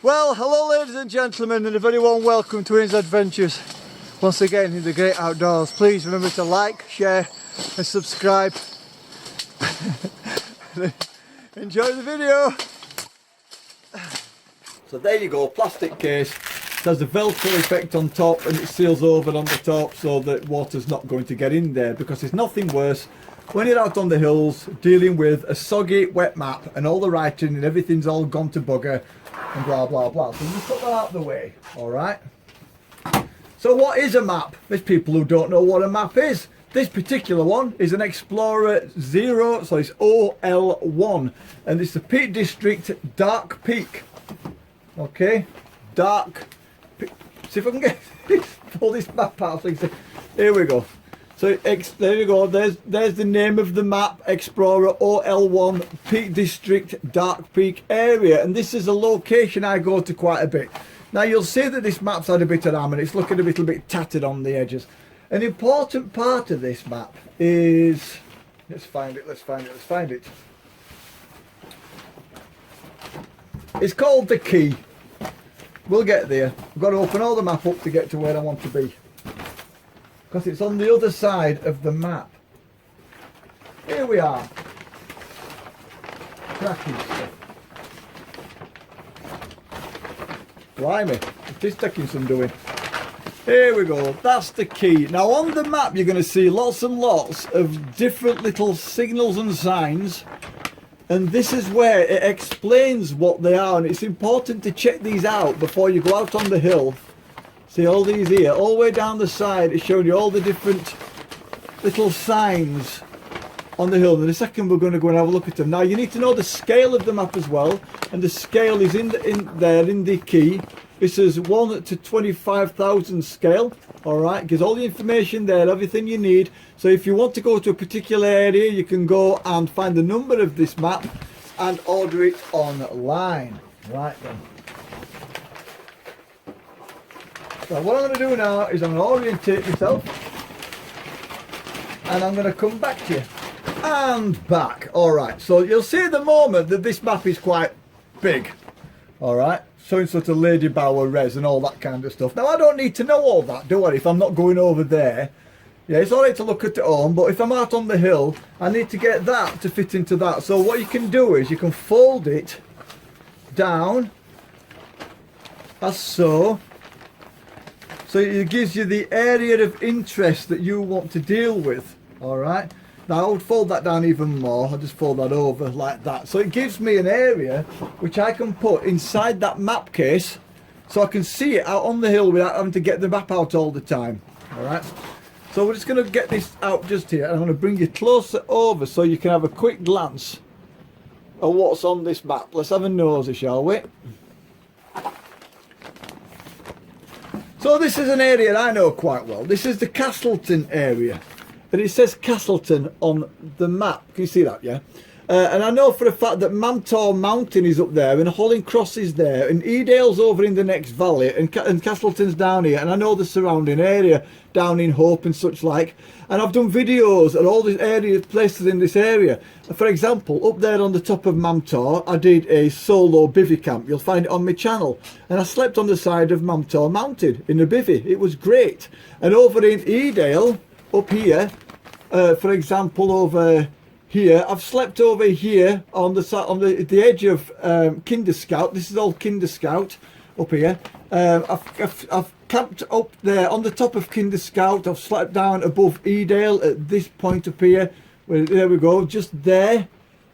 Well, hello ladies and gentlemen, and a very warm welcome to Ian's Adventures once again in the great outdoors. Please remember to like, share and subscribe. Enjoy the video. So there you go, plastic case. It has a Velcro effect on top and it seals over on the top so that water's not going to get in there, because there's nothing worse when you're out on the hills dealing with a soggy wet map and all the writing and everything's all gone to bugger and blah blah blah. So you put that out of the way, alright? So what is a map? There's people who don't know what a map is. This particular one is an Explorer Zero, so it's OL1, and it's the Peak District Dark Peak. Okay, Dark Peak. See if I can get pull this map out so you can see. Here we go. So there you go, there's the name of the map, Explorer OL1 Peak District Dark Peak Area, and this is a location I go to quite a bit. Now you'll see that this map's had a bit of damage, it's looking a little bit tattered on the edges. An important part of this map is, let's find it. It's called the key. We'll get there. I've got to open all the map up to get to where I want to be, because it's on the other side of the map. Here we are. Cracking stuff. Blimey, it is taking some doing. Here we go, that's the key. Now on the map you're going to see lots and lots of different little signals and signs, and this is where it explains what they are, and it's important to check these out before you go out on the hill. See all these here, all the way down the side, it's showing you all the different little signs on the hill. And in a second we're going to go and have a look at them. Now you need to know the scale of the map as well, and the scale is in the key. This is 1 to 25,000 scale. Alright, gives all the information there, everything you need. So if you want to go to a particular area, you can go and find the number of this map and order it online. Right then. So what I'm going to do now is I'm going to orientate myself, and I'm going to come back to you. And back. Alright, so you'll see at the moment that this map is quite big. Alright, showing sort of Lady Bower res and all that kind of stuff. Now I don't need to know all that, do I, if I'm not going over there. Yeah, it's alright to look at it home, but if I'm out on the hill, I need to get that to fit into that. So what you can do is you can fold it down, as so. So it gives you the area of interest that you want to deal with, alright? Now I would fold that down even more. I'll just fold that over like that. So it gives me an area which I can put inside that map case, so I can see it out on the hill without having to get the map out all the time. Alright. So we're just going to get this out just here, and I'm going to bring you closer over so you can have a quick glance at what's on this map. Let's have a nosy, shall we? So this is an area I know quite well. This is the Castleton area. And it says Castleton on the map. Can you see that, yeah? And I know for a fact that Mamtor Mountain is up there, and Holling Cross is there, and Edale's over in the next valley, and Castleton's down here, and I know the surrounding area down in Hope and such like. And I've done videos at all these areas, places in this area. For example, up there on the top of Mamtor, I did a solo bivvy camp. You'll find it on my channel. And I slept on the side of Mamtor Mountain in a bivvy. It was great. And over in Edale, up here, for example, over here, I've slept over here on the edge of Kinder Scout. This is old Kinder Scout up here. I've camped up there on the top of Kinder Scout. I've slept down above Edale at this point up here. There we go, just there.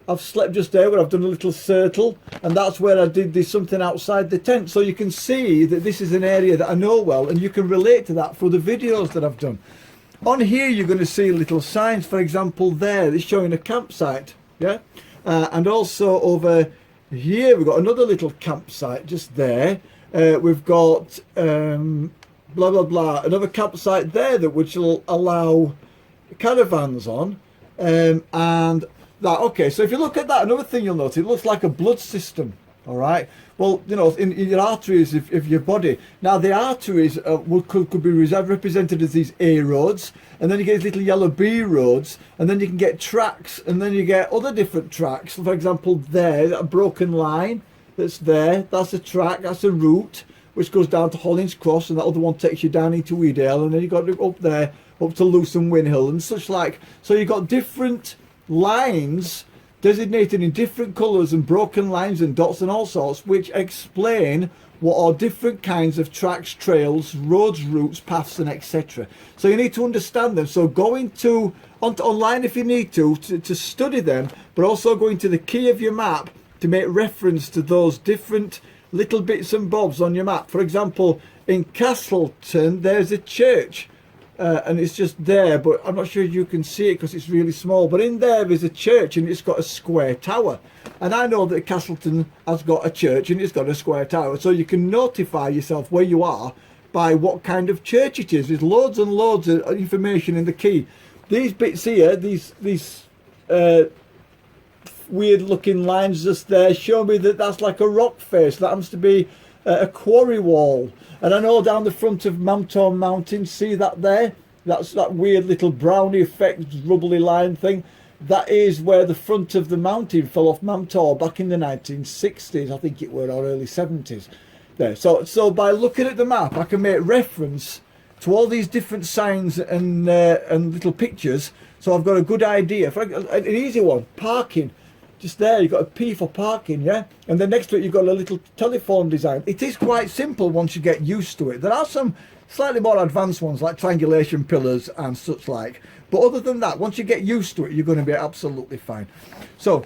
I've slept just there where I've done a little circle, and that's where I did this something outside the tent. So you can see that this is an area that I know well, and you can relate to that for the videos that I've done. On here you're going to see little signs, for example there, it's showing a campsite, yeah? And also over here we've got another little campsite just there. We've got blah blah blah, another campsite there that which will allow caravans on. And that, okay, so if you look at that, another thing you'll notice, it looks like a blood system. All right. Well, you know, in your arteries of your body. Now, the arteries could be represented as these A roads, and then you get these little yellow B roads, and then you can get tracks, and then you get other different tracks. For example, there, that broken line, that's there. That's a track, that's a route which goes down to Hollins Cross, and that other one takes you down into Edale, and then you've got up there up to Lewson Winhill and such like. So you've got different lines designated in different colours and broken lines and dots and all sorts, which explain what are different kinds of tracks, trails, roads, routes, paths, and etc. So you need to understand them. So go into online if you need to study them, but also go into the key of your map to make reference to those different little bits and bobs on your map. For example, in Castleton there's a church, and it's just there, but I'm not sure you can see it because it's really small, but in there is a church and it's got a square tower, and I know that Castleton has got a church and it's got a square tower, so you can notify yourself where you are by what kind of church it is. There's loads and loads of information in the key. These bits here, these weird looking lines just there show me that that's like a rock face. That happens to be a quarry wall. And I know down the front of Mamtor Mountain, see that there? That's that weird little brownie effect, rubbly line thing. That is where the front of the mountain fell off Mamtor back in the 1960s, I think it were, or early 70s. There. So by looking at the map, I can make reference to all these different signs and little pictures. So I've got a good idea. For an easy one, parking. Just there, you've got a P for parking, yeah? And then next to it, you've got a little telephone design. It is quite simple once you get used to it. There are some slightly more advanced ones, like triangulation pillars and such like. But other than that, once you get used to it, you're going to be absolutely fine. So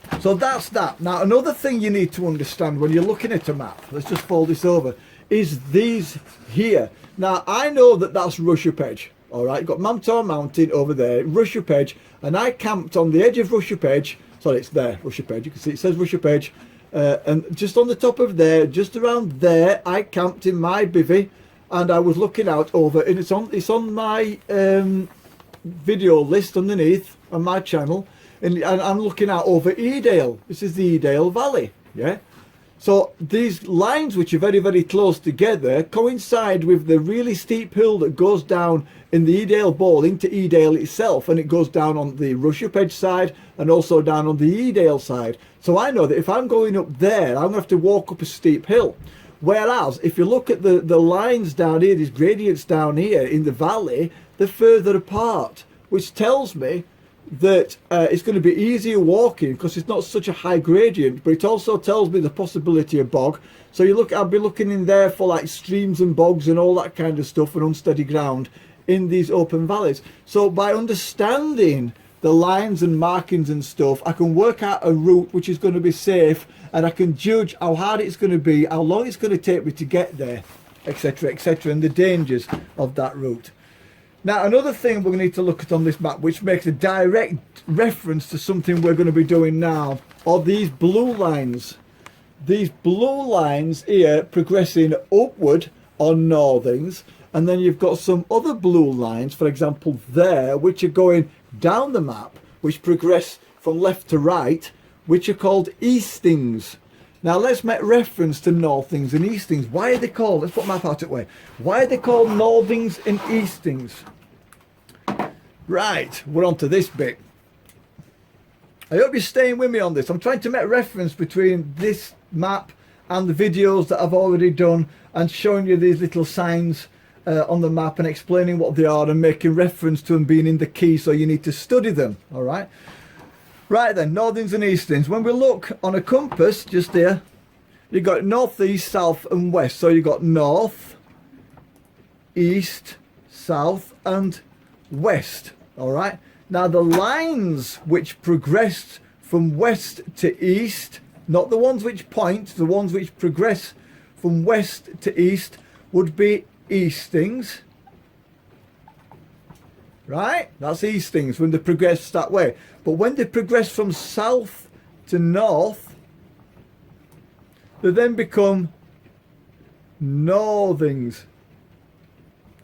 that's that. Now, another thing you need to understand when you're looking at a map, let's just fold this over, is these here. Now, I know that that's Rushup Edge. All right, you've got Mamtor Mountain over there, Rushup Edge, and I camped on the edge of Rushup Edge. Sorry, it's there, Rushup Edge. You can see it says Rushup Edge. And just on the top of there, just around there, I camped in my bivvy, and I was looking out over, and it's on my video list underneath on my channel, and I'm looking out over Edale. This is the Edale Valley, yeah? So these lines, which are very, very close together, coincide with the really steep hill that goes down in the Edale Bowl into Edale itself, and it goes down on the Rushup Edge side and also down on the Edale side. So I know that if I'm going up there, I'm going to have to walk up a steep hill. Whereas if you look at the lines down here, these gradients down here in the valley, they're further apart, which tells me that it's going to be easier walking because it's not such a high gradient, but it also tells me the possibility of bog. So I'll be looking in there for like streams and bogs and all that kind of stuff and unsteady ground in these open valleys. So by understanding the lines and markings and stuff, I can work out a route which is going to be safe, and I can judge how hard it's going to be, how long it's going to take me to get there, etc, etc, and the dangers of that route. Now, another thing we're going to need to look at on this map, which makes a direct reference to something we're going to be doing now, are these blue lines. These blue lines here progressing upward on northings, and then you've got some other blue lines, for example there, which are going down the map, which progress from left to right, which are called eastings. Now let's make reference to northings and eastings. Why are they called, let's put my part away, why are they called northings and eastings? Right, we're on to this bit. I hope you're staying with me on this. I'm trying to make reference between this map and the videos that I've already done, and showing you these little signs on the map and explaining what they are and making reference to them being in the key, so you need to study them. All right. Right then, northings and eastings. When we look on a compass just here, you've got north, east, south and west. So you've got north, east, south and west. All right. Now the lines which progress from west to east, not the ones which point, the ones which progress from west to east would be eastings. Right, that's eastings when they progress that way. But when they progress from south to north, they then become northings.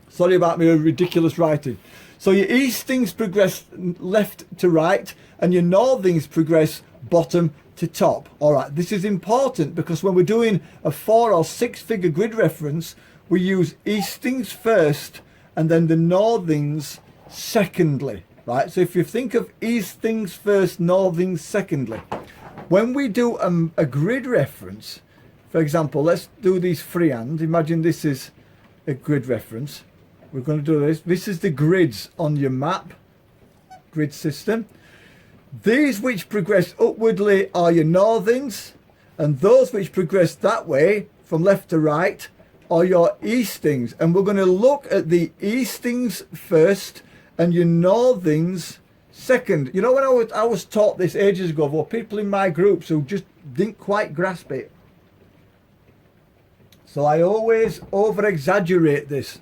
Sorry about my ridiculous writing. So your eastings progress left to right, and your northings progress bottom to top. All right, this is important because when we're doing a 4 or 6 figure grid reference, we use eastings first and then the northings secondly, right? So if you think of eastings first, northings secondly. when we do a grid reference, for example, let's do these freehand. Imagine this is a grid reference. We're going to do this. This is the grids on your map, grid system. These which progress upwardly are your northings, and those which progress that way from left to right are your eastings. And we're going to look at the eastings first and your northings second. You know, when I was taught this ages ago, there were people in my groups who just didn't quite grasp it. So I always over exaggerate this.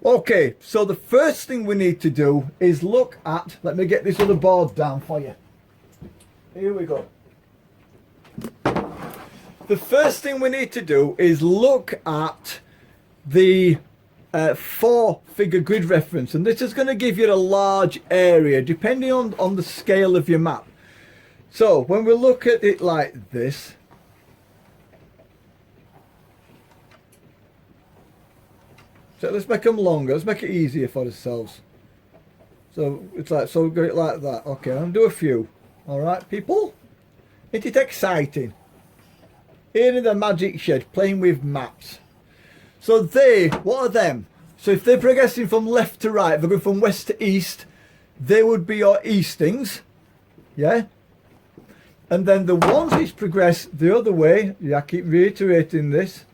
Okay, so the first thing we need to do is look at, let me get this other board down for you. Here we go. The first thing we need to do is look at the 4-figure grid reference, and this is going to give you a large area depending on the scale of your map. So when we look at it like this, so let's make them longer, let's make it easier for ourselves. So it's like, so we've got it like that. Okay, I'm going to do a few. Alright people, isn't it exciting? Here in the magic shed, playing with maps. So what are them? So if they're progressing from left to right, they're going from west to east, they would be your eastings. Yeah? And then the ones which progress the other way, yeah, I keep reiterating this.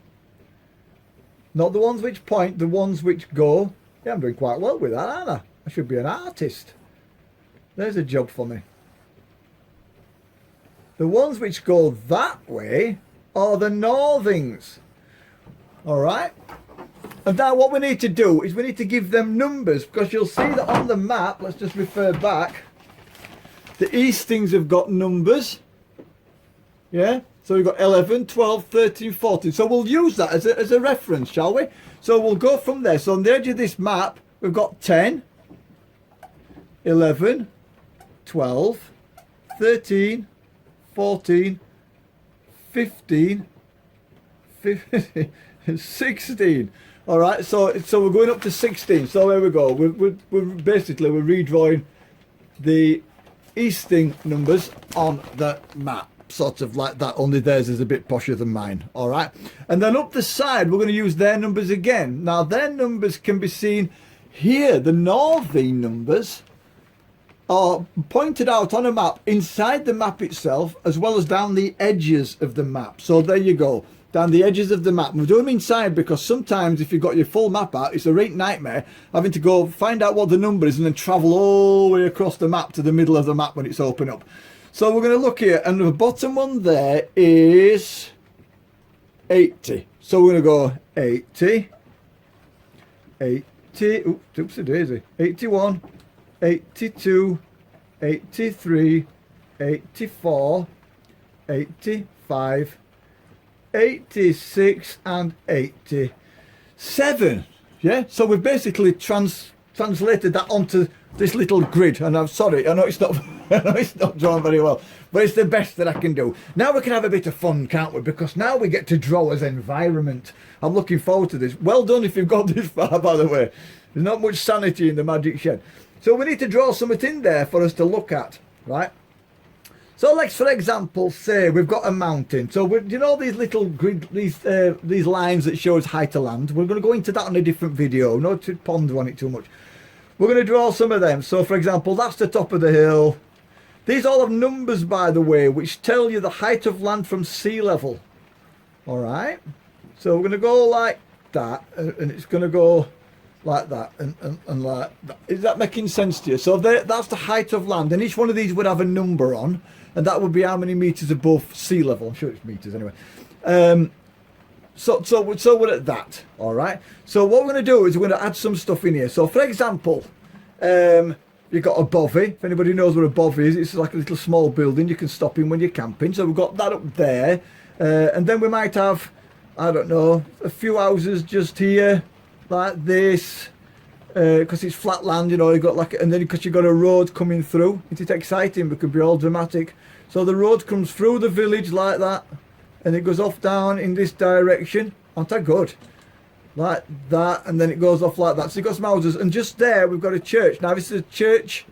Not the ones which point, the ones which go. Yeah, I'm doing quite well with that, aren't I? I should be an artist. There's a job for me. The ones which go that way are the northings. Alright? And now what we need to do is we need to give them numbers, because you'll see that on the map, let's just refer back, the eastings have got numbers. Yeah? So we've got 11, 12, 13, 14. So we'll use that as a reference, shall we? So we'll go from there. So on the edge of this map, we've got 10, 11, 12, 13, 14, 15, 16. All right, so we're going up to 16. So there we go. We're basically redrawing the easting numbers on the map, sort of like that. Only theirs is a bit posher than mine. All right, and then up the side we're going to use their numbers again. Now their numbers can be seen here. The northing numbers are pointed out on a map inside the map itself, as well as down the edges of the map. So there you go, down the edges of the map. We do them inside because sometimes if you've got your full map out, it's a right nightmare having to go find out what the number is and then travel all the way across the map to the middle of the map when it's open up. So we're going to look here, and the bottom one there is 80. So we're going to go 80, 80, oops, a daisy, 81, 82, 83, 84, 85, 86 and 87. Yeah, so we've basically translated that onto this little grid, and I'm sorry, I know it's not I know it's not drawn very well, but it's the best that I can do. Now we can have a bit of fun, can't we? Because now we get to draw as environment. I'm looking forward to this. Well done if you've got this far, by the way. There's not much sanity in the magic shed. So we need to draw something in there for us to look at, right? So let's, for example, say we've got a mountain. So you know these little grid, these lines that show us height of land. We're going to go into that on a different video. Not to ponder on it too much. We're going to draw some of them. So for example, that's the top of the hill. These all have numbers, by the way, which tell you the height of land from sea level. All right. So we're going to go like that, and it's going to go like that and like that. Is that making sense to you? So that's the height of land, and each one of these would have a number on, and that would be how many meters above sea level. I'm sure it's meters anyway. So we're at that. All right. So what we're going to do is we're going to add some stuff in here. So for example, you've got a bovvy. If anybody knows what a bovvy is, it's like a little small building you can stop in when you're camping. So we've got that up there, and then we might have, I don't know, a few houses just here like this, because it's flat land, you know. You got like, and then because you've got a road coming through. Isn't it exciting? We could be all dramatic. So the road comes through the village like that, and it goes off down in this direction. Aren't that good? Like that, and then it goes off like that. So you've got some houses, and just there we've got a church. Now this is a church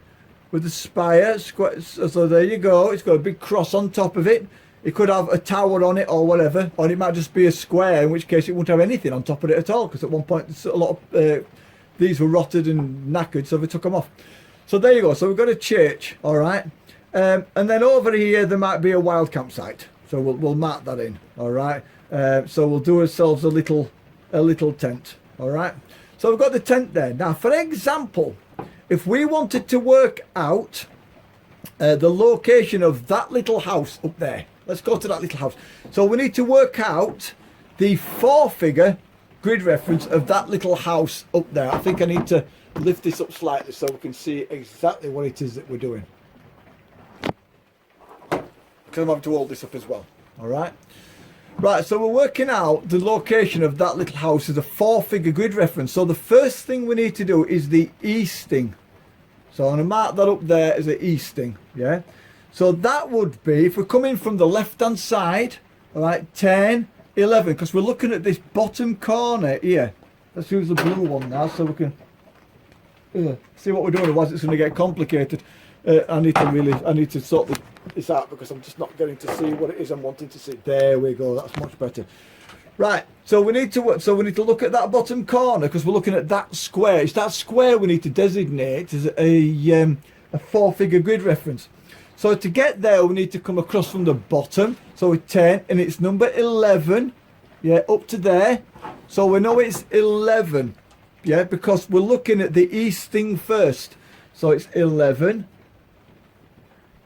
with the spire. So there you go. It's got a big cross on top of it. It could have a tower on it or whatever, or it might just be a square, in which case it wouldn't have anything on top of it at all, because at one point a lot of these were rotted and knackered, so they took them off. So there you go. So we've got a church, all right, and then over here there might be a wild campsite. So we'll mark that in, all right. So we'll do ourselves a little tent, all right. So we've got the tent there. Now, for example, if we wanted to work out the location of that little house up there, let's go to that little house. So we need to work out the 4-figure grid reference of that little house up there. I think I need to lift this up slightly so we can see exactly what it is that we're doing. Because I'm having to hold this up as well. All right. Right, so we're working out the location of that little house as a 4-figure grid reference. So the first thing we need to do is the easting. So I'm going to mark that up there as an easting. Yeah. So that would be, if we're coming from the left-hand side, all right, 10, 11, because we're looking at this bottom corner here. Let's use the blue one now so we can see what we're doing, otherwise it's going to get complicated. I need to sort this out because I'm just not getting to see what it is I'm wanting to see. There we go, that's much better. Right, so we need to look at that bottom corner because we're looking at that square. It's that square we need to designate as a 4-figure grid reference. So to get there, we need to come across from the bottom. So it's 10, and it's number 11, yeah, up to there. So we know it's 11, yeah, because we're looking at the easting first. So it's 11,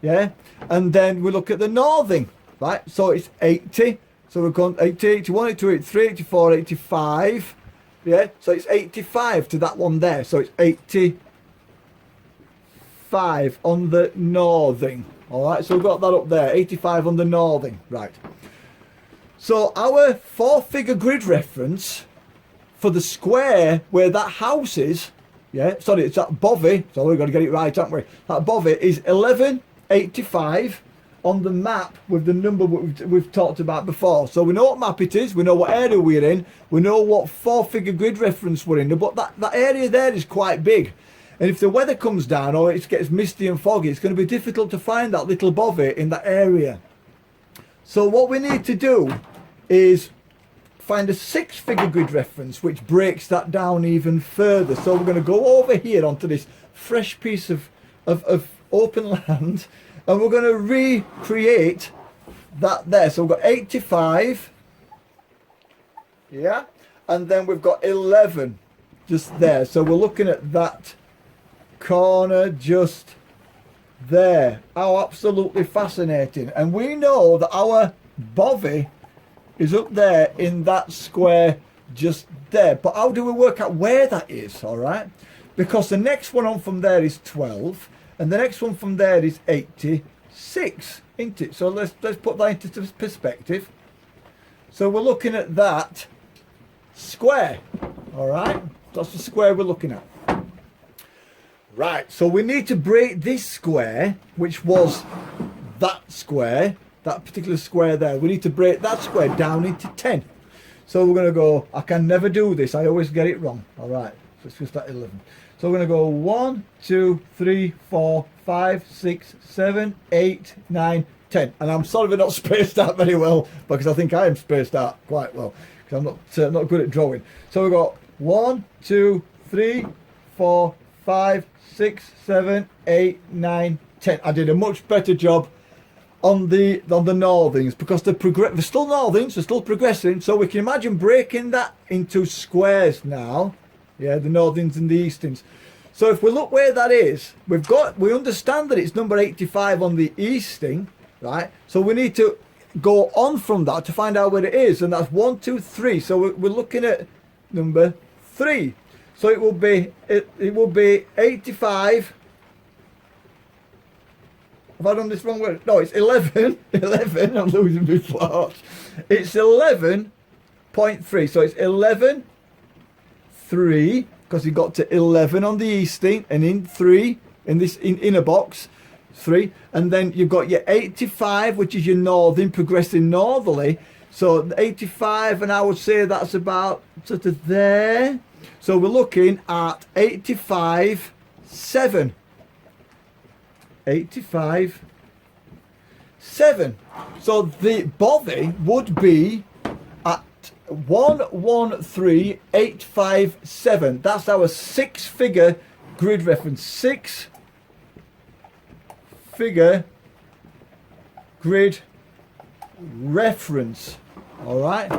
yeah, and then we look at the northing, right? So it's 80. So we're going 80, 81, 82, 83, 84, 85, yeah. So it's 85 to that one there. So it's 85 on the northing. All right, so we've got that up there, 85 on the northing, right. So our 4-figure grid reference for the square where that house is, yeah, sorry, it's that bovey, so we've got to get it right, haven't we? That bovey is 1185 on the map with the number we've talked about before. So we know what map it is, we know what area we're in, we know what 4-figure grid reference we're in, but that area there is quite big. And if the weather comes down or it gets misty and foggy, it's going to be difficult to find that little bovey in that area. So what we need to do is find a 6-figure grid reference which breaks that down even further. So we're going to go over here onto this fresh piece of open land, and we're going to recreate that there. So we've got 85, yeah, and then we've got 11 just there. So we're looking at that corner just there. How absolutely fascinating. And we know that our bovey is up there in that square just there. But how do we work out where that is? All right, because the next one on from there is 12, and the next one from there is 86, isn't it? So let's put that into perspective. So we're looking at that square. All right, that's the square we're looking at. Right, so we need to break this square, which was that square, that particular square there. We need to break that square down into 10. So we're going to go, I can never do this, I always get it wrong. All right, so it's just at 11. So we're going to go 1, 2, 3, 4, 5, 6, 7, 8, 9, 10. And I'm sorry we're not spaced out very well, because I think I am spaced out quite well, because I'm not good at drawing. So we've got 1, 2, 3, 4, 5, 6, 7, 8, 9, 10. I did a much better job on the northings because they're still northings, they're still progressing. So we can imagine breaking that into squares now. Yeah, the northings and the eastings. So if we look where that is, we understand that it's number 85 on the easting, right? So we need to go on from that to find out where it is, and that's 1, 2, 3. So we're looking at number 3. So it will be 85. Have I done this wrong way? No, it's 11. 11. I'm losing my thoughts. It's 11.3. So it's 11, 3, because you got to 11 on the easting, and in 3 in this inner box, 3, and then you've got your 85, which is your northern, progressing northerly. So 85, and I would say that's about sort of there. So we're looking at 85, 7. 85 7. So the bothy would be at 113857. That's our 6-figure grid reference. 6-figure grid reference. All right.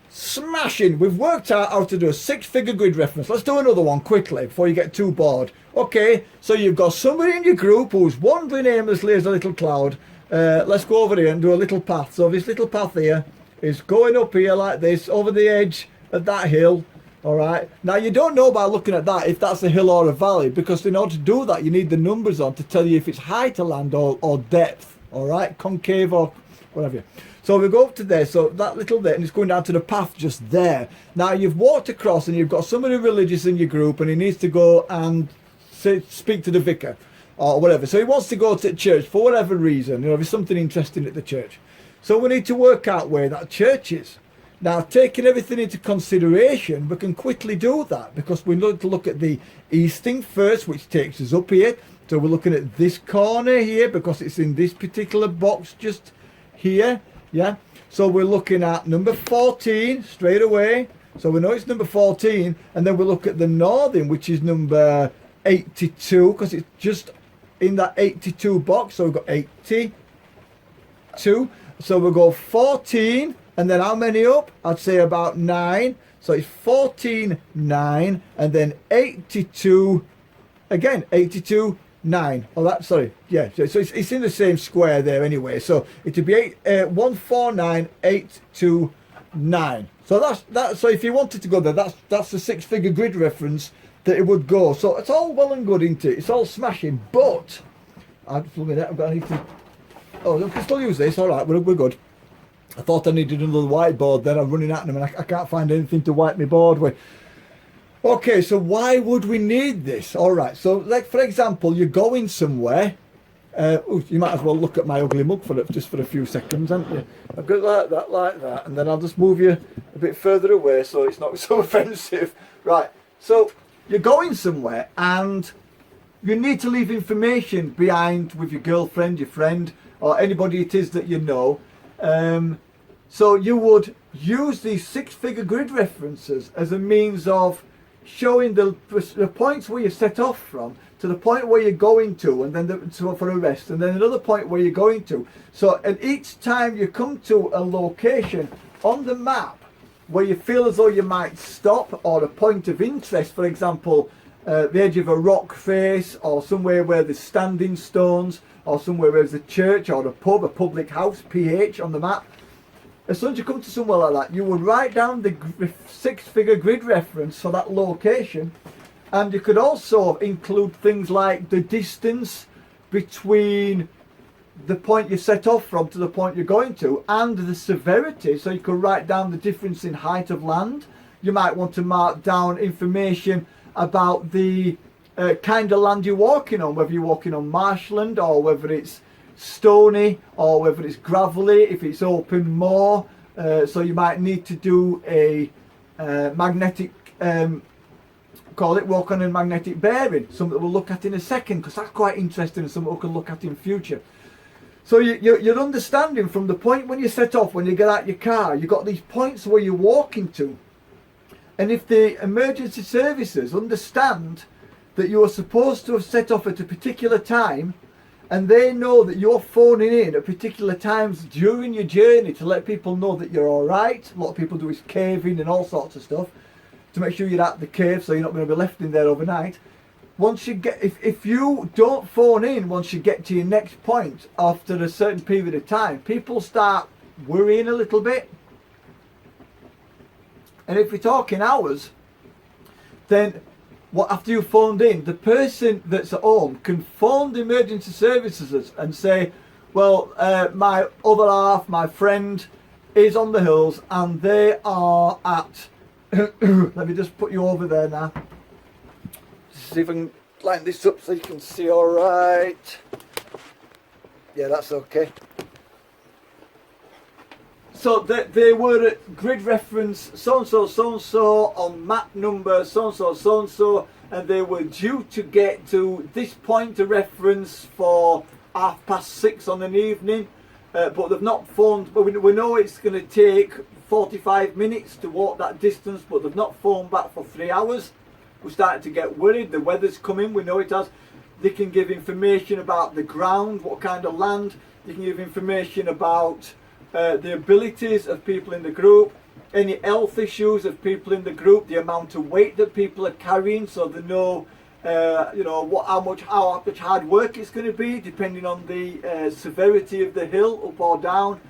Smashing. We've worked out how to do a 6-figure grid reference. Let's do another one quickly before you get too bored. Okay, so you've got somebody in your group who's wandering aimlessly as a little cloud. Let's go over here and do a little path. So this little path here is going up here like this, over the edge of that hill. All right. Now, you don't know by looking at that if that's a hill or a valley, because in order to do that, you need the numbers on to tell you if it's high to land or depth. All right, concave or whatever. So we go up to there, so that little bit, and it's going down to the path just there. Now, you've walked across and you've got somebody religious in your group, and he needs to go and speak to the vicar or whatever. So he wants to go to church for whatever reason. You know, there's something interesting at the church. So we need to work out where that church is. Now, taking everything into consideration, we can quickly do that, because we need to look at the easting first, which takes us up here. So we're looking at this corner here because it's in this particular box just here. Yeah. So we're looking at number 14 straight away. So we know it's number 14, and then we look at the northern, which is number 82, because it's just in that 82 box. So we've got 82. So we'll go 14, and then how many up? I'd say about 9. So it's 14, 9, and then 82, again, 82, 9. Oh, that's, sorry, yeah, so it's in the same square there anyway. So it would be 149829. So that's so if you wanted to go there, that's the 6-figure grid reference that it would go. So it's all well and good, isn't it? It's all smashing, but I need to. Oh, we can still use this. All right, we're good. I thought I needed another whiteboard. Then I'm running out of them, and I can't find anything to wipe my board with. Okay, so why would we need this? All right, so like for example, you're going somewhere. You might as well look at my ugly mug just for a few seconds, haven't you? I've got like that, and then I'll just move you a bit further away so it's not so offensive. Right, so you're going somewhere and you need to leave information behind with your girlfriend, your friend, or anybody it is that you know. So you would use these 6-figure grid references as a means of showing the points where you set off from to the point where you're going to, and then for a rest, and then another point where you're going to. So at each time you come to a location on the map where you feel as though you might stop, or a point of interest, for example, the edge of a rock face, or somewhere where there's standing stones, or somewhere where there's a church or a pub, a public house, PH on the map. As soon as you come to somewhere like that, you would write down the 6-figure grid reference for that location, and you could also include things like the distance between the point you set off from to the point you're going to, and the severity. So you could write down the difference in height of land. You might want to mark down information about the kind of land you're walking on, whether you're walking on marshland, or whether it's stony, or whether it's gravelly, if it's open moor. So you might need to do a magnetic, call it walk on a magnetic bearing, something that we'll look at in a second, because that's quite interesting and something we can look at in future. So you're understanding from the point when you set off, when you get out your car, you've got these points where you're walking to. And if the emergency services understand that you are supposed to have set off at a particular time, and they know that you're phoning in at particular times during your journey to let people know that you're all right. A lot of people do is caving and all sorts of stuff to make sure you're at the cave, so you're not going to be left in there overnight. Once you get, if you don't phone in once you get to your next point after a certain period of time, people start worrying a little bit. And if we're talking hours, then after you phoned in, the person that's at home can phone the emergency services and say, well, my other half, my friend, is on the hills, and they are at let me just put you over there now. See if I can line this up so you can see all right. Yeah, that's okay. So they were at grid reference so-and-so, so-and-so, on map number so-and-so, so-and-so, and they were due to get to this point of reference for 6:30 on an evening, but they've not phoned. But we know it's going to take 45 minutes to walk that distance, but they've not phoned back for 3 hours. We're starting to get worried. The weather's coming, we know it has. They can give information about the ground, what kind of land. They can give information about the abilities of people in the group, any health issues of people in the group, the amount of weight that people are carrying, so they know how much hard work it's going to be depending on the severity of the hill, up or down.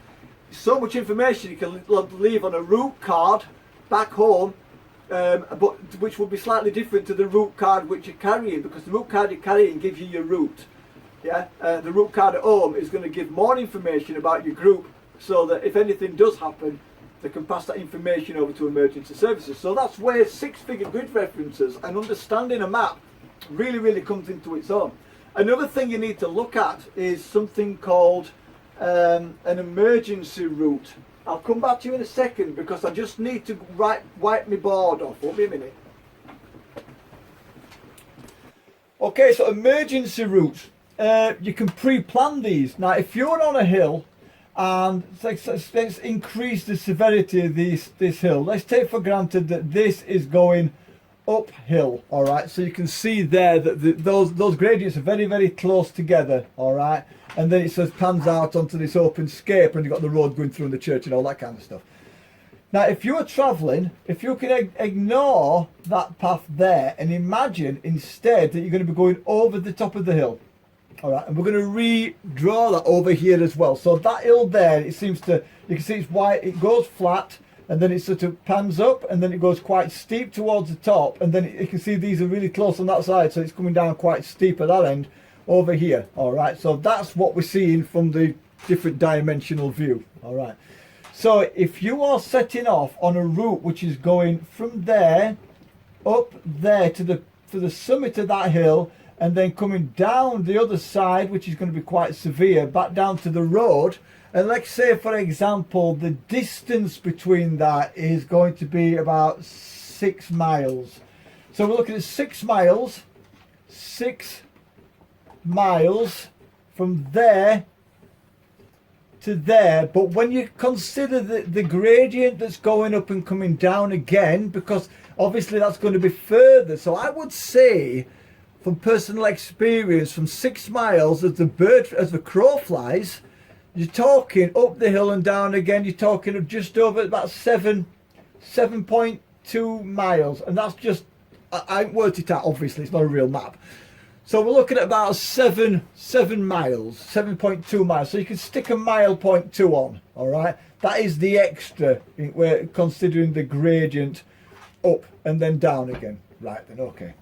So much information you can leave on a route card back home, but which will be slightly different to the route card which you're carrying, because the route card you're carrying gives you your route. Yeah, the route card at home is going to give more information about your group, so that if anything does happen, they can pass that information over to emergency services. So that's where six-figure grid references and understanding a map really comes into its own. Another thing you need to look at is something called an emergency route. I'll come back to you in a second, because I just need to wipe my board off. Won't be a minute. Okay, so emergency routes. You can pre-plan these. Now, if you're on a hill and let's increase the severity of this hill. Let's take for granted that this is going uphill, all right? So you can see there that those gradients are very close together, all right? And then it says pans out onto this open scape, and you've got the road going through the church and all that kind of stuff. Now, if you are travelling, if you can ignore that path there and imagine instead that you're going to be going over the top of the hill. All right, and we're going to redraw that over here as well. So that hill there, it seems to, you can see it's white, it goes flat, and then it sort of pans up, and then it goes quite steep towards the top, and then you can see these are really close on that side, so it's coming down quite steep at that end over here. All right, so that's what we're seeing from the different dimensional view. All right, so if you are setting off on a route which is going from there up there to the summit of that hill, and then coming down the other side, which is going to be quite severe, back down to the road, and let's say, for example, the distance between that is going to be about 6 miles. So we're looking at 6 miles from there to there. But when you consider the gradient that's going up and coming down again, because obviously that's going to be further, so I would say, from personal experience, from 6 miles, as the crow flies, you're talking up the hill and down again, you're talking of just over about 7.2 miles. And that's just, I ain't worked it out, obviously, it's not a real map. So we're looking at about 7 miles, 7.2 miles. So you can stick a 1.2 miles on, all right? That is the extra, we're considering the gradient up and then down again. Right then, okay.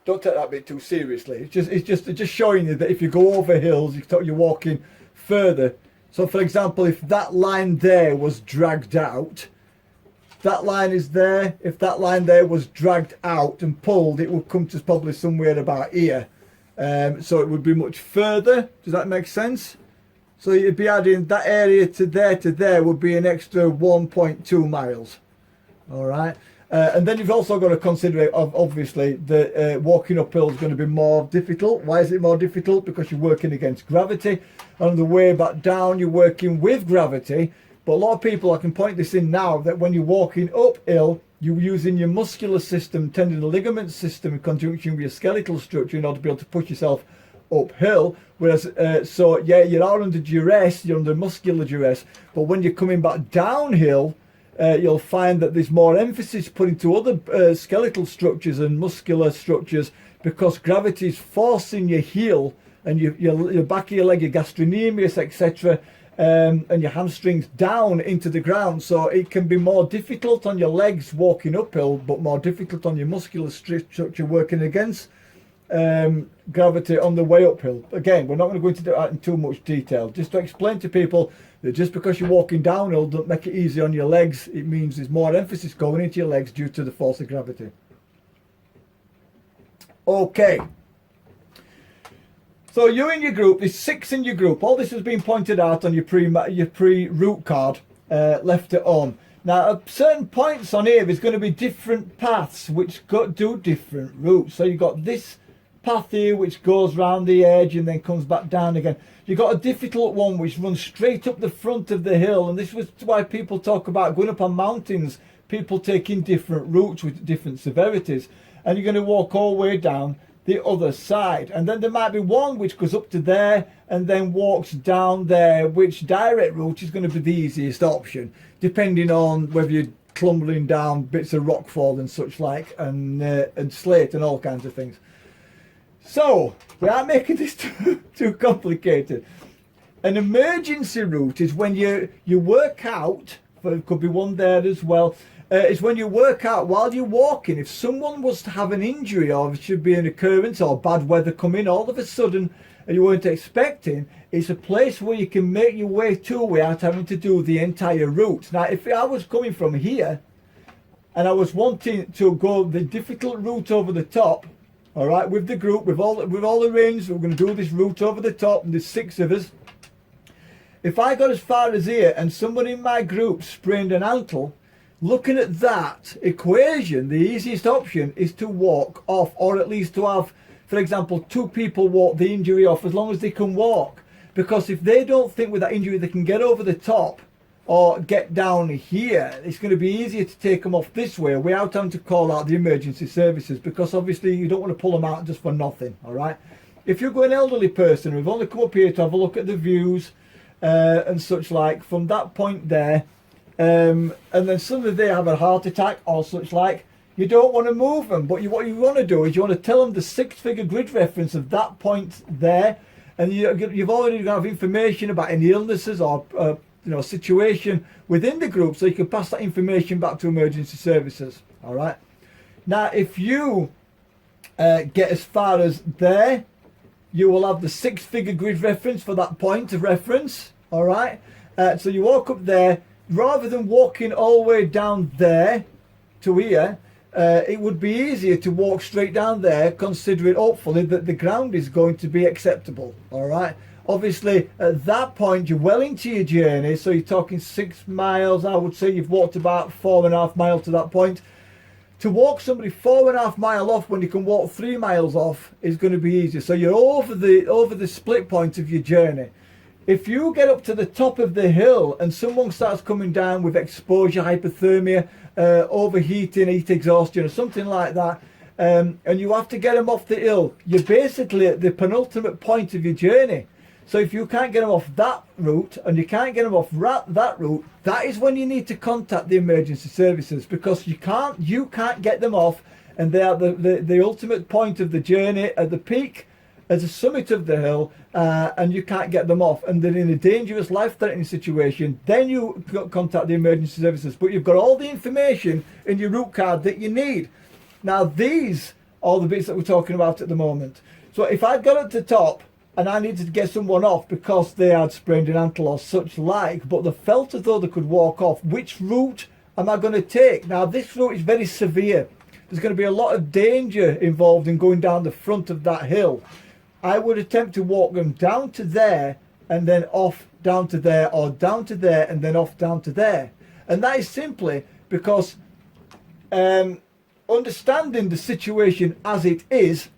Don't take that bit too seriously. It's just showing you that if you go over hills, you're walking further. So, for example, if that line there was dragged out, that line is there. If that line there was dragged out and pulled, it would come to probably somewhere about here. So it would be much further. Does that make sense? So you'd be adding that area to there would be an extra 1.2 miles. All right. And then you've also got to consider, obviously, that walking uphill is going to be more difficult. Why is it more difficult? Because you're working against gravity. On the way back down, you're working with gravity. But a lot of people, I can point this in now, that when you're walking uphill, you're using your muscular system, tendon and ligament system in conjunction with your skeletal structure in order to be able to push yourself uphill. Whereas, so yeah, you are under duress, you're under muscular duress. But when you're coming back downhill, you'll find that there's more emphasis put into other skeletal structures and muscular structures, because gravity is forcing your heel and your back of your leg, your gastrocnemius, etc., and your hamstrings down into the ground. So it can be more difficult on your legs walking uphill, but more difficult on your muscular structure working against gravity on the way uphill. Again, we're not going to go into that in too much detail. Just to explain to people that just because you're walking downhill doesn't make it easy on your legs. It means there's more emphasis going into your legs due to the force of gravity. Okay. So you in your group, there's 6 in your group. All this has been pointed out on your pre-route card left at home. Now, at certain points on here, there's going to be different paths which do different routes. So you've got this path here which goes round the edge and then comes back down again. You've got a difficult one which runs straight up the front of the hill, and this was why people talk about going up on mountains, people taking different routes with different severities, and you're going to walk all the way down the other side. And then there might be one which goes up to there and then walks down there, which direct route is going to be the easiest option, depending on whether you're clumbling down bits of rockfall and such like, and slate and all kinds of things. So we aren't making this too complicated. An emergency route is when you work out, there could be one there as well, is when you work out while you're walking, if someone was to have an injury or there should be an occurrence or bad weather coming all of a sudden and you weren't expecting, it's a place where you can make your way to without having to do the entire route. Now, if I was coming from here and I was wanting to go the difficult route over the top, all right, with the group, with all the range, we're going to do this route over the top, and there's 6 of us. If I got as far as here and somebody in my group sprained an ankle, looking at that equation, the easiest option is to walk off, or at least to have, for example, 2 people walk the injury off as long as they can walk. Because if they don't think with that injury they can get over the top or get down here, it's going to be easier to take them off this way without having to call out the emergency services, because obviously you don't want to pull them out just for nothing, all right? If you've got an elderly person who've only come up here to have a look at the views and such like, from that point there, and then suddenly they have a heart attack or such like, you don't want to move them. But what you want to do is you want to tell them the 6-figure grid reference of that point there, and you've already got information about any illnesses or situation within the group, so you can pass that information back to emergency services. All right. Now, if you get as far as there, you will have the 6-figure grid reference for that point of reference. All right. So you walk up there. Rather than walking all the way down there to here, it would be easier to walk straight down there, considering hopefully that the ground is going to be acceptable. All right. Obviously, at that point, you're well into your journey, so you're talking 6 miles. I would say you've walked about 4.5 miles to that point. To walk somebody 4.5 miles off when you can walk 3 miles off is going to be easier. So you're over the split point of your journey. If you get up to the top of the hill and someone starts coming down with exposure, hypothermia, overheating, heat exhaustion or something like that, and you have to get them off the hill, you're basically at the penultimate point of your journey. So if you can't get them off that route and you can't get them off that route, that is when you need to contact the emergency services, because you can't get them off, and they are the ultimate point of the journey at the peak, at the summit of the hill, and you can't get them off, and they're in a dangerous, life-threatening situation. Then you contact the emergency services, but you've got all the information in your route card that you need. Now, these are the bits that we're talking about at the moment. So if I'd got up to the top and I needed to get someone off because they had sprained an ankle or such like, but they felt as though they could walk off, which route am I going to take? Now, this route is very severe. There's going to be a lot of danger involved in going down the front of that hill. I would attempt to walk them down to there and then off down to there, or down to there and then off down to there. And that is simply because understanding the situation as it is,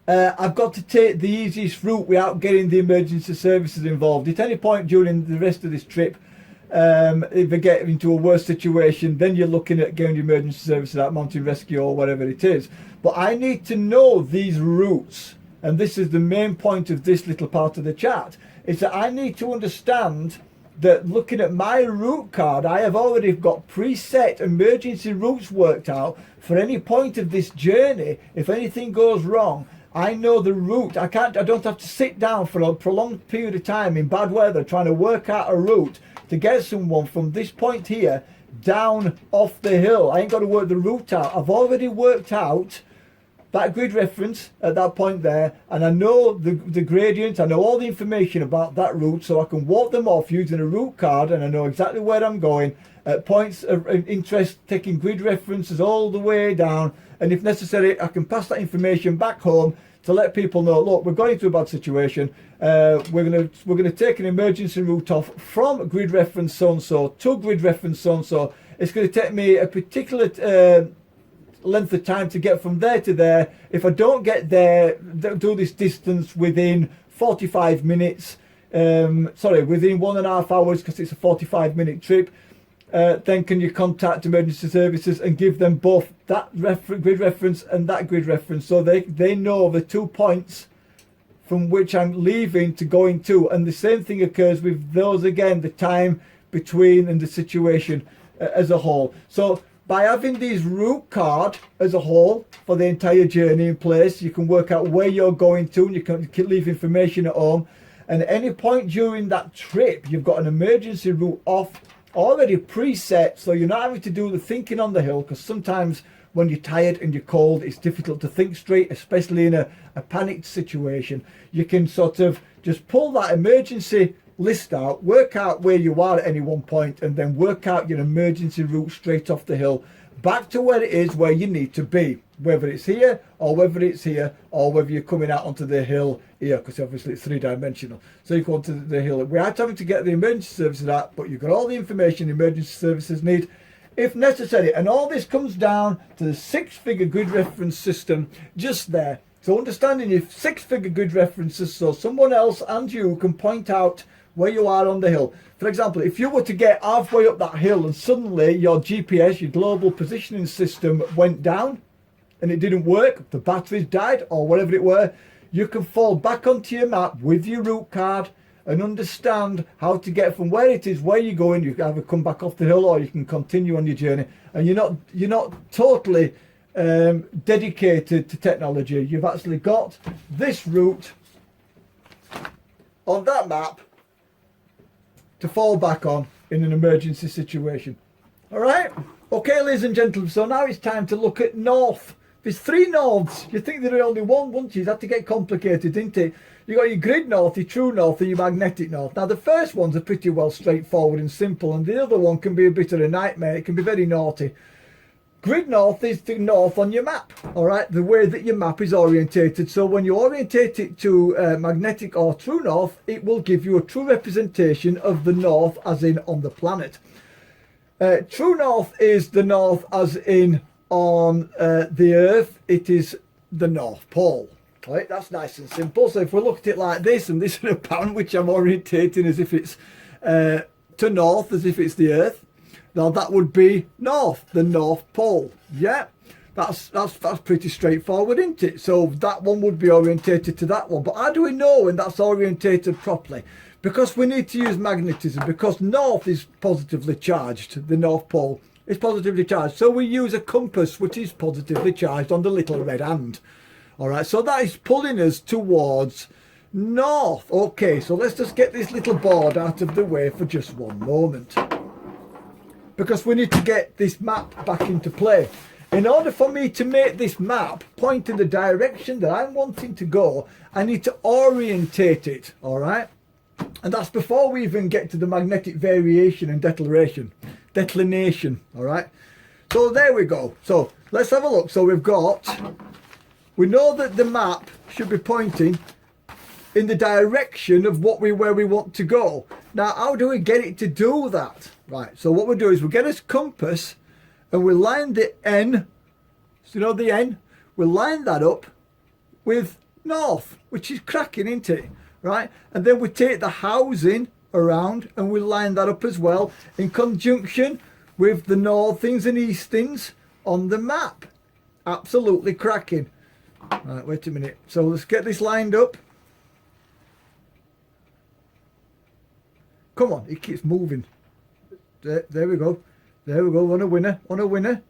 I've got to take the easiest route without getting the emergency services involved. At any point during the rest of this trip, if they get into a worse situation, then you're looking at getting the emergency services out, mountain rescue or whatever it is. But I need to know these routes. And this is the main point of this little part of the chat, is that I need to understand that looking at my route card, I have already got preset emergency routes worked out for any point of this journey. If anything goes wrong, I know the route. I don't have to sit down for a prolonged period of time in bad weather trying to work out a route to get someone from this point here down off the hill. I ain't got to work the route out. I've already worked out that grid reference at that point there, and I know the gradient, I know all the information about that route, so I can walk them off using a route card, and I know exactly where I'm going at points of interest, taking grid references all the way down, and if necessary I can pass that information back home to let people know, look, we're going through a bad situation, we're gonna take an emergency route off from grid reference so and so to grid reference so and so. It's going to take me a particular length of time to get from there to there. If I don't get there, do this distance within 45 minutes, sorry, within 1.5 hours, because it's a 45-minute trip, then can you contact emergency services and give them both that grid reference and that grid reference, so they know the 2 points from which I'm leaving to going to. And the same thing occurs with those again, the time between and the situation as a whole. So by having these route card as a whole for the entire journey in place, you can work out where you're going to, and you can leave information at home. And at any point during that trip, you've got an emergency route off already preset, so you're not having to do the thinking on the hill, because sometimes when you're tired and you're cold, it's difficult to think straight, especially in a panicked situation. You can sort of just pull that emergency list out, work out where you are at any one point, and then work out your emergency route straight off the hill back to where it is where you need to be, whether it's here or whether it's here, or whether you're coming out onto the hill here, because obviously it's three-dimensional. So you go onto the hill. We are having to get the emergency services out, but you've got all the information the emergency services need if necessary. And all this comes down to the 6-figure grid reference system just there. So understanding your 6-figure grid references, so someone else and you can point out where you are on the hill. For example, if you were to get halfway up that hill and suddenly your GPS, your global positioning system, went down and it didn't work, the batteries died or whatever it were, you can fall back onto your map with your route card and understand how to get from where it is, where you're going. You can either come back off the hill or you can continue on your journey, and you're not totally dedicated to technology. You've actually got this route on that map to fall back on in an emergency situation. All right, okay, ladies and gentlemen, so now it's time to look at north. There's 3 norths. You think there are only one, wouldn't you? That to get complicated, didn't it? You got your grid north, your true north, and your magnetic north. Now the first ones are pretty well straightforward and simple, and the other one can be a bit of a nightmare. It can be very naughty. Grid north is the north on your map, all right, the way that your map is orientated. So when you orientate it to magnetic or true north, it will give you a true representation of the north as in on the planet. True north is the north as in on the earth. It is the North Pole. Right, that's nice and simple. So if we look at it like this, and this is a pound which I'm orientating as if it's to north, as if it's the earth, now that would be north, the North Pole. Yeah, that's pretty straightforward, isn't it? So that one would be orientated to that one. But how do we know when that's orientated properly? Because we need to use magnetism, because north is positively charged, the North Pole is positively charged. So we use a compass which is positively charged on the little red hand. All right, so that is pulling us towards north. Okay, so let's just get this little board out of the way for just one moment, because we need to get this map back into play. In order for me to make this map point in the direction that I'm wanting to go, I need to orientate it, all right? And that's before we even get to the magnetic variation and declination, all right? So there we go. So let's have a look. So we know that the map should be pointing in the direction of where we want to go. Now, how do we get it to do that? Right, so what we do is we get a compass and we line the N, so you know the N, we line that up with north, which is cracking, isn't it? Right, and then we take the housing around and we line that up as well in conjunction with the northings and eastings on the map. Absolutely cracking. Right, wait a minute. So let's get this lined up. Come on, it keeps moving. There we go. There we go. On a winner. On a winner.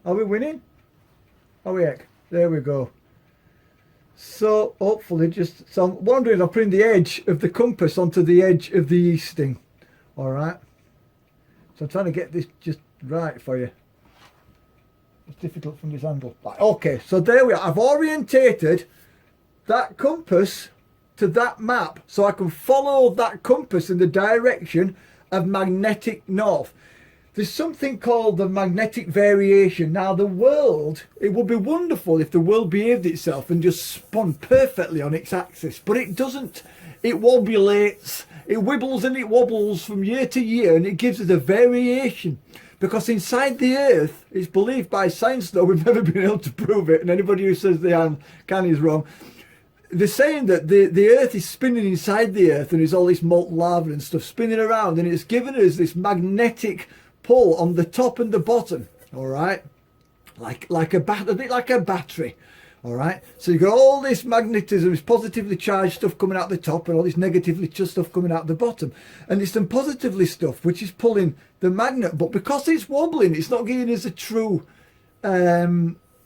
Are we winning? Are we heck? There we go. So hopefully so I'm wondering, I'll put the edge of the compass onto the edge of the easting. All right. So I'm trying to get this just right for you. It's difficult from this angle. Right, okay, so there we are. I've orientated that compass to that map, so I can follow that compass in the direction of magnetic north. there's something called the magnetic variation. Now the world, it would be wonderful if the world behaved itself and just spun perfectly on its axis, but it doesn't. It wobulates, it wibbles and it wobbles from year to year, and it gives us a variation. Because inside the earth, it's believed by science, though we've never been able to prove it, and anybody who says they can is wrong. They're saying that the earth is spinning inside the earth, and there's all this molten lava and stuff spinning around, and it's given us this magnetic pull on the top and the bottom, all right, like a bit like a battery, all right. So you've got all this magnetism, this positively charged stuff coming out the top, and all this negatively charged stuff coming out the bottom, and it's some positively stuff which is pulling the magnet, but because it's wobbling, it's not giving us a true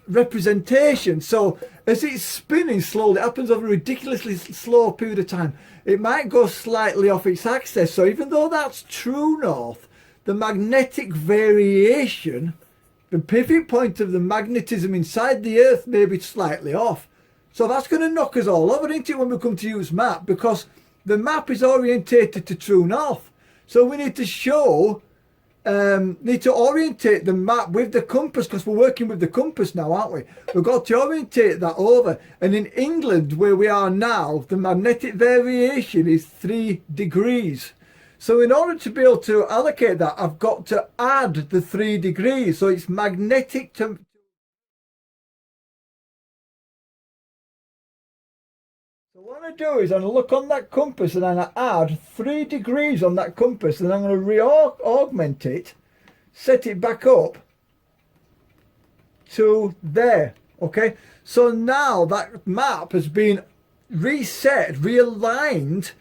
representation. So as it's spinning slowly, it happens over a ridiculously slow period of time, it might go slightly off its axis. So even though that's true north, the magnetic variation, the pivot point of the magnetism inside the earth may be slightly off. So that's going to knock us all over, isn't it, when we come to use map, because the map is orientated to true north. So we need to show, need to orientate the map with the compass, because we're working with the compass now, aren't we? We've got to orientate that over. And in England, where we are now, the magnetic variation is 3 degrees. So in order to be able to allocate that, I've got to add the 3 degrees. So it's magnetic to... So what I do is I'm going to look on that compass and I'm going to add 3 degrees on that compass, and I'm going to re-augment it, set it back up to there. Okay, so now that map has been reset, realigned,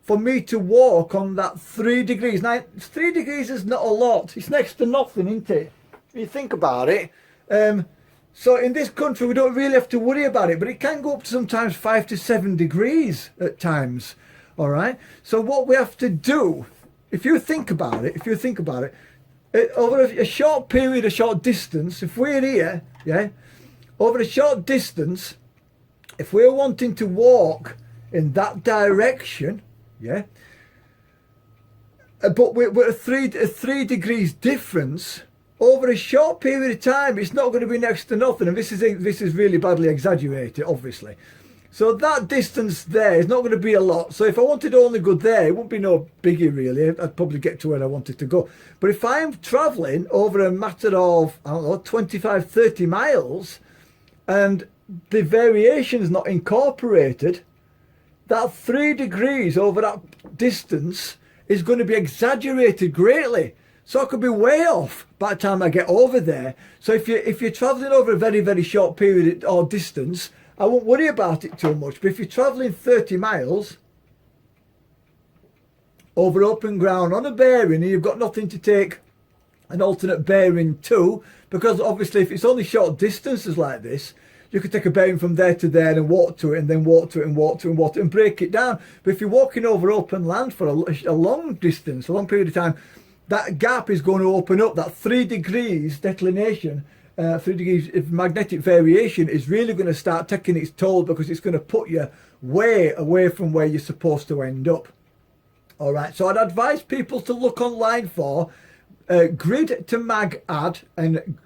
for me to walk on that 3 degrees. Now, 3 degrees is not a lot. It's next to nothing, isn't it? If you think about it. So in this country, we don't really have to worry about it, but it can go up to sometimes 5 to 7 degrees at times. All right. So what we have to do, if you think about it, over a short period, a short distance, if we're here, yeah, over a short distance, if we're wanting to walk in that direction, yeah, but we're a 3 degrees difference over a short period of time, it's not going to be next to nothing. And this is really badly exaggerated, obviously. So that distance there is not going to be a lot. So if I wanted to only go there, it wouldn't be no biggie really. I'd probably get to where I wanted to go. But if I'm traveling over a matter of, I don't know, 25, 30 miles, and the variation is not incorporated, that 3 degrees over that distance is going to be exaggerated greatly. So I could be way off by the time I get over there. So if you're travelling over a very, very short period or distance, I won't worry about it too much. But if you're travelling 30 miles over open ground on a bearing, and you've got nothing to take an alternate bearing to, because obviously if it's only short distances like this, you could take a bearing from there to there and walk to it, and then walk to it and walk to it and walk to it and break it down. But if you're walking over open land for a long distance, a long period of time, that gap is going to open up. That 3 degrees declination, 3 degrees of magnetic variation is really going to start taking its toll, because it's going to put you way away from where you're supposed to end up. All right, so I'd advise people to look online for grid to mag add and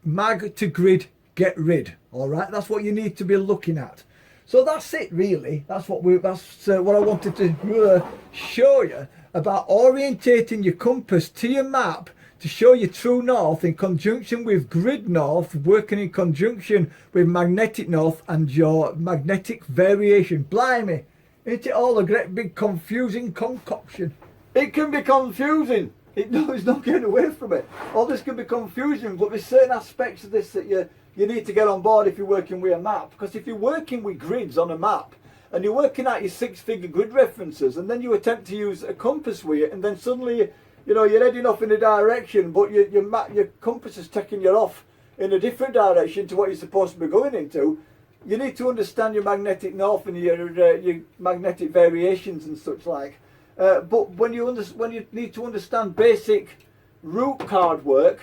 mag to grid get rid. All right, that's what you need to be looking at. So that's it really. That's what I wanted to show you about orientating your compass to your map to show you true north in conjunction with grid north, working in conjunction with magnetic north and your magnetic variation. Blimey, isn't it all a great big confusing concoction? It can be confusing. It's not getting away from it. All this can be confusing, but there's certain aspects of this that you need to get on board if you're working with a map. Because if you're working with grids on a map, and you're working out your 6-figure grid references, and then you attempt to use a compass with it, and then suddenly, you're heading off in a direction, but your compass is taking you off in a different direction to what you're supposed to be going into. You need to understand your magnetic north and your magnetic variations and such like. But when you need to understand basic route card work,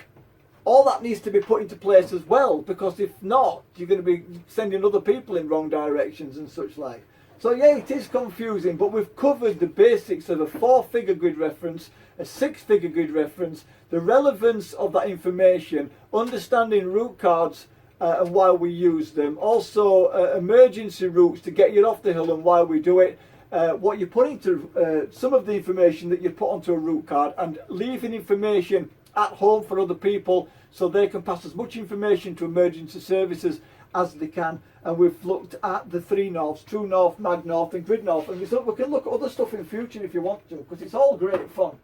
all that needs to be put into place as well, because if not, you're going to be sending other people in wrong directions and such like. So yeah, it is confusing, but we've covered the basics of a 4-figure grid reference, a 6-figure grid reference, the relevance of that information, understanding route cards and why we use them, also emergency routes to get you off the hill and why we do it, what you put into some of the information that you put onto a route card, and leaving information at home for other people so they can pass as much information to emergency services as they can. And we've looked at the 3 Norths, True North, Mag North and Grid North, and we thought we can look at other stuff in future if you want to, because it's all great fun.